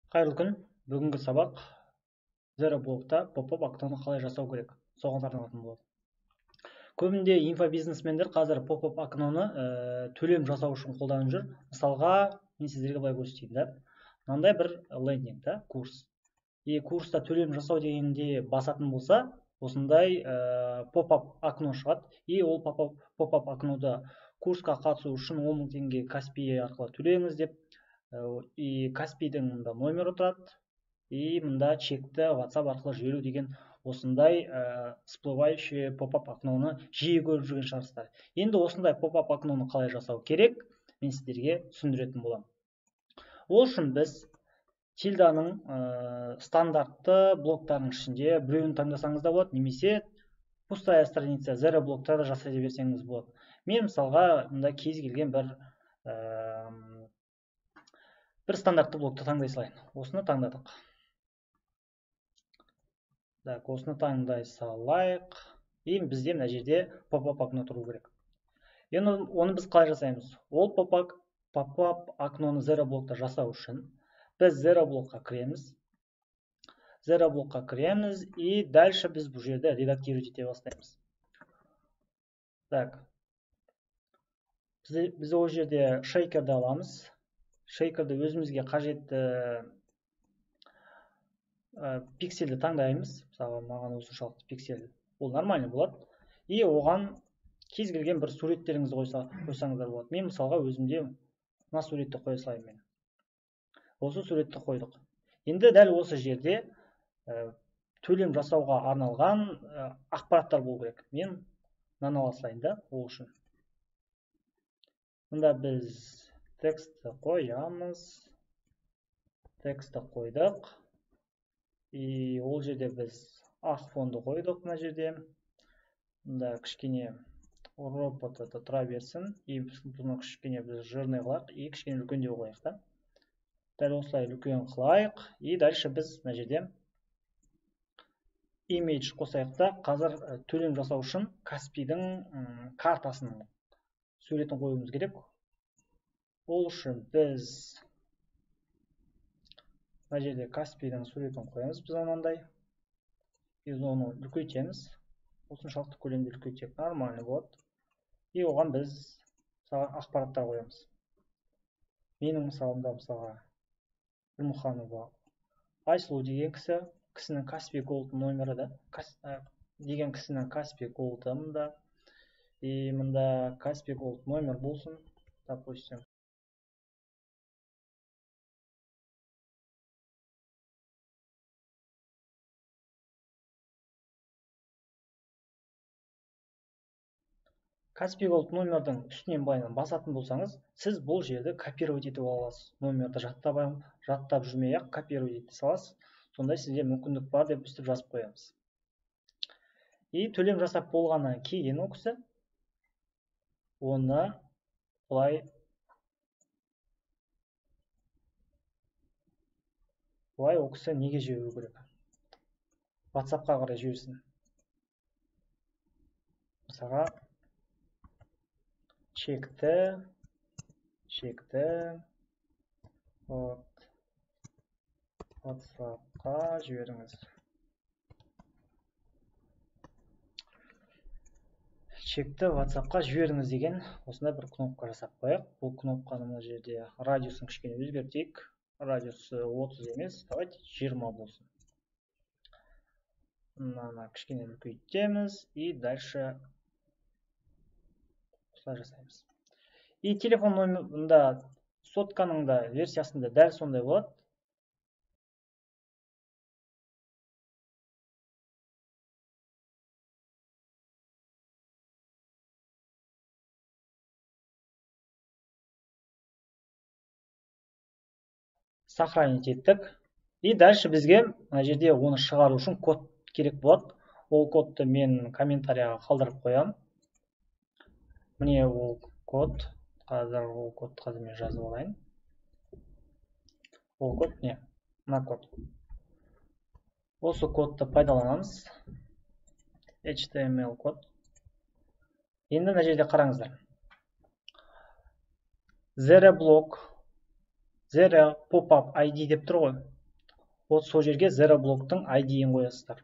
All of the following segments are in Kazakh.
Қайырлы күн. Бүгінгі сабақ Zero-блокта поп-ап актауны қалай жасау керек, соған арналатын болады. Көбінде инфобизнесмендер қазір поп-ап актауны төлем жасау үшін қолданып жүр. Мысалға, мен сіздерге былай көрсетейін да. Мынандай бір лендинг та, курс. Курста төлем жасау дегенде басатын болса, осындай поп-ап окно шығады. Ол поп-ап окнода курсқа қатысу үшін 10 000 теңге Каспий арқылы төлеңіз деп, Каспийдің мұнда номері тұрады. Мұнда чекті WhatsApp арқылы жіберу деген осындай всплывающий поп-ап окноны жиі көріп жүрген шығарсыздар. Енді осындай поп-ап окноны қалай жасау керек, мен сіздерге түсіндіретін боламын. Ол үшін біз тильданың стандартты блоктарының ішінде біреуін таңдасаңыз да болады, немесе пустая страница Zero-блокта да жасай берсеңіз болады. Мен мысалға мында кез келген бір стандартты блокты таңдай салайын. Осыны таңдадық. Осыны таңдай салайық. Бізде мына жерде поп-ап окно тұру керек. Енді оны біз қалай жасаймыз? Ол поп-ап окноны Zero-блокта жасау үшін біз Zero-блокқа кіреміз. Zero-блокқа кіреміз и дальше біз бұл жерде редактировать ете бастаймыз. Біз ол жерде шейкерді аламыз. Шейкерді өзімізге қажетті пиксельді таңдаймыз. Мысалы, маған осыншалықты пиксель ол нормальный болады. И оған кез келген бір суреттеріңізді қойсаңыздар болады. Мен мысалға өзімде мына суретті қоя салайын мен. Осы суретті қойдық. Енді дәл осы жерде төлем жасауға арналған ақпараттар болу керек. Мен мынаны ала салайын да, ол үшін. Мұнда біз текстті қоямыз. Текстті қойдық. И ол жерде біз ақ фонды қойдық мына жерде. Мұнда кішкене роботы тұра берсін. И бұны кішкене біз жирный қылайық. И кішкене үлкендеу қылайық та. Дәл осылай үлкен қылайық. И дальше біз мына жерде image қосайық та. Қазір төлем жасау үшін Каспийдің картасының суретін қоюымыз керек. Ол үшін біз мына жерде Каспийдің суретін қоямыз біз анандай. Біз оны үлкейтеміз. Осыншалықты көлемде үлкейтсек нормальный болады. И оған біз ақпараттар қоямыз. Менің мысалымда мысалға Үрмұханова Айсұлу деген кісінің Каспий Gold номері да, деген кісінің Каспий Gold мұнда. И мұнда Каспий Gold номер болсын, допустим. Каспий Gold номердің үстінен байынан басатын болсаңыз, сіз бұл жерді копировать етіп аласыз. Номерді жаттап жүрмей-ақ копировать ете саласыз. Сондай сізде мүмкіндік бар деп үстіп жазып қоямыз. И төлем жасап болғаннан кейін ол кісі оны бұлай ол кісі неге жіберу керек? WhatsApp-қа қарай жіберсін. Мысалға чекті WhatsApp-қа жіберіңіз. Чекті WhatsApp-қа жіберіңіз деген осында бір кнопка жасап қояйық. Бұл кнопқаны мына жерде радиусын кішкене өзгертейік. Радиусы 30 емес, давайте 20 болсын. Мынаны кішкене үлкейтеміз и дальше осылай жасаймыз. И телефон номерінде сотканың да версиясында дәл сондай болады. Сохранить еттік. И дальше бізге мына жерде оны шығару үшін код керек болады. Ол кодты мен комментарияға қалдырып қоям. Міне ол код. Қазір мен жазып алайын. Ол код не? Мына код. Осы кодты пайдаланамыз. HTML код. Енді мына жерде қараңыздар. Zero-блок, Zero Pop-up ID деп тұр ғой. сол жерге zero блоктың ID-ін қоясыздар.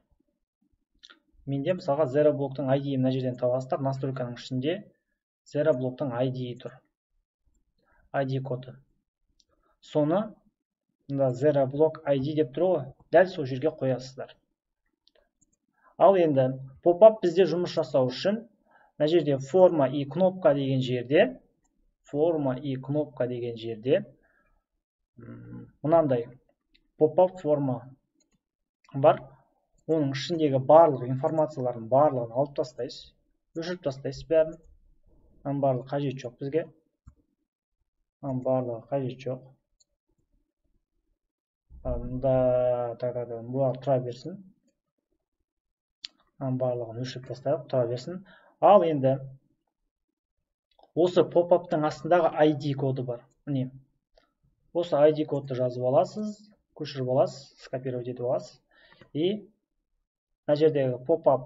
Менде мысалға zero блоктың ID-ін мына жерден табасыздар. Настройканың ішінде zero блоктың ID-і тұр. ID коды. Соны zero блок ID деп тұр ғой, дәл сол жерге қоясыздар. Ал енді pop-up бізде жұмыс жасау үшін мына жерде форма и кнопка деген жерде мынандай pop-up форма бар. Оның ішіндегі барлық информациялардың барлығын алып тастайсыз, өшіріп тастайсыз бәрін. Барлығы қажет жоқ бізге. Барлығы қажет жоқ. Бұлар тұра берсін. Барлығын өшіріп тастайық, тұра берсін. Ал енді осы pop-up'тың астындағы ID коды бар. Міне. Осы ID кодты жазып аласыз, көшіріп аласыз, скопировать етіп аласыз. И мына жердегі pop-up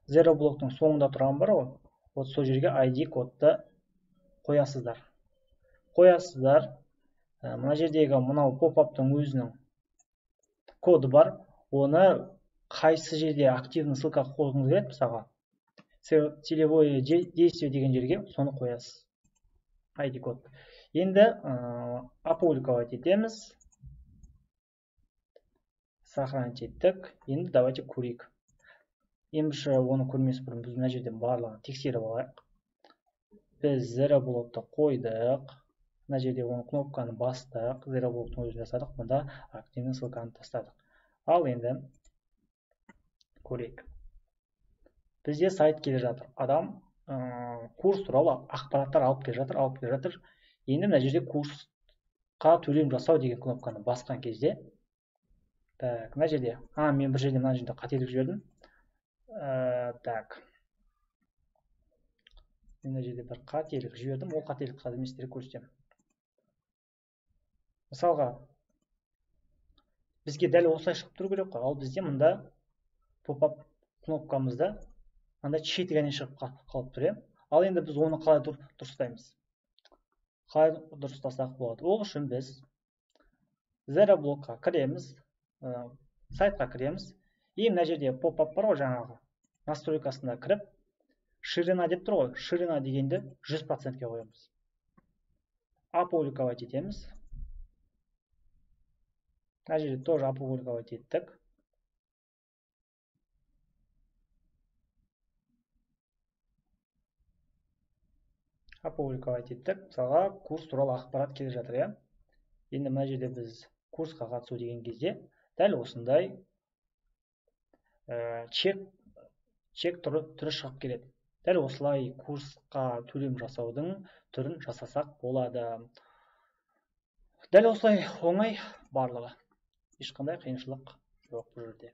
zero блоктың соңында тұрған бар ғой, вот сол жерге ID кодты қоясыздар. Мына жердегі мынау pop-up'тың өзінің коды бар. Оны қайсы жерде активный ссылка қойғыңыз келеді, мысалға целевое действие деген жерге соны қоясыз. ID код. Енді опубликовать етеміз. Сохранить еттік. Енді давайте көрейік. Емші оны көрмес бұрын біз мына жерден барлығын тексеріп алайық. Біз zero блокты қойдық. Мына жерде оны кнопканы бастық. Zero блоктың өзін жасадық. Мұнда активный ссылканы тастадық. Ал енді көрейік. Бізде сайт келе жатыр. Адам курс туралы ақпараттар алып келе жатыр. Енді мына жерде курсқа төлем жасау деген кнопканы басқан кезде мына жерде, мен бір жерде мына жерде қателік жібердім. Мына жерде бір қателік жібердім. Ол қателік қазір мен сіздерге көрсетемін. Мысалға, бізге дәл осылай шығып тұру керек қой. Ал бізде мында pop-up кнопкамызда мында четігінен шығып қалып тұр. Ал енді біз оны қалай дұрыстаймыз? Қалай дұрыстасақ болады? Ол үшін біз zero блокқа кіреміз, сайтқа кіреміз. И мына жерде pop-up бар ғой, жаңағы настройкасында кіріп, ширина деп тұр ғой, ширина дегенді 100%-ке қоямыз. Опубликовать етеміз. Мына жерде тоже опубликовать еттік. Опубликовать еттік. Мысалға курс туралы ақпарат келе жатыр. Енді мына жерде біз курсқа қатысу деген кезде дәл осындай чек түрі шығып келеді. Дәл осылай курсқа төлем жасаудың түрін жасасақ болады. Дәл осылай оңай барлығы. Ешқандай қиыншылық жоқ бұл жерде.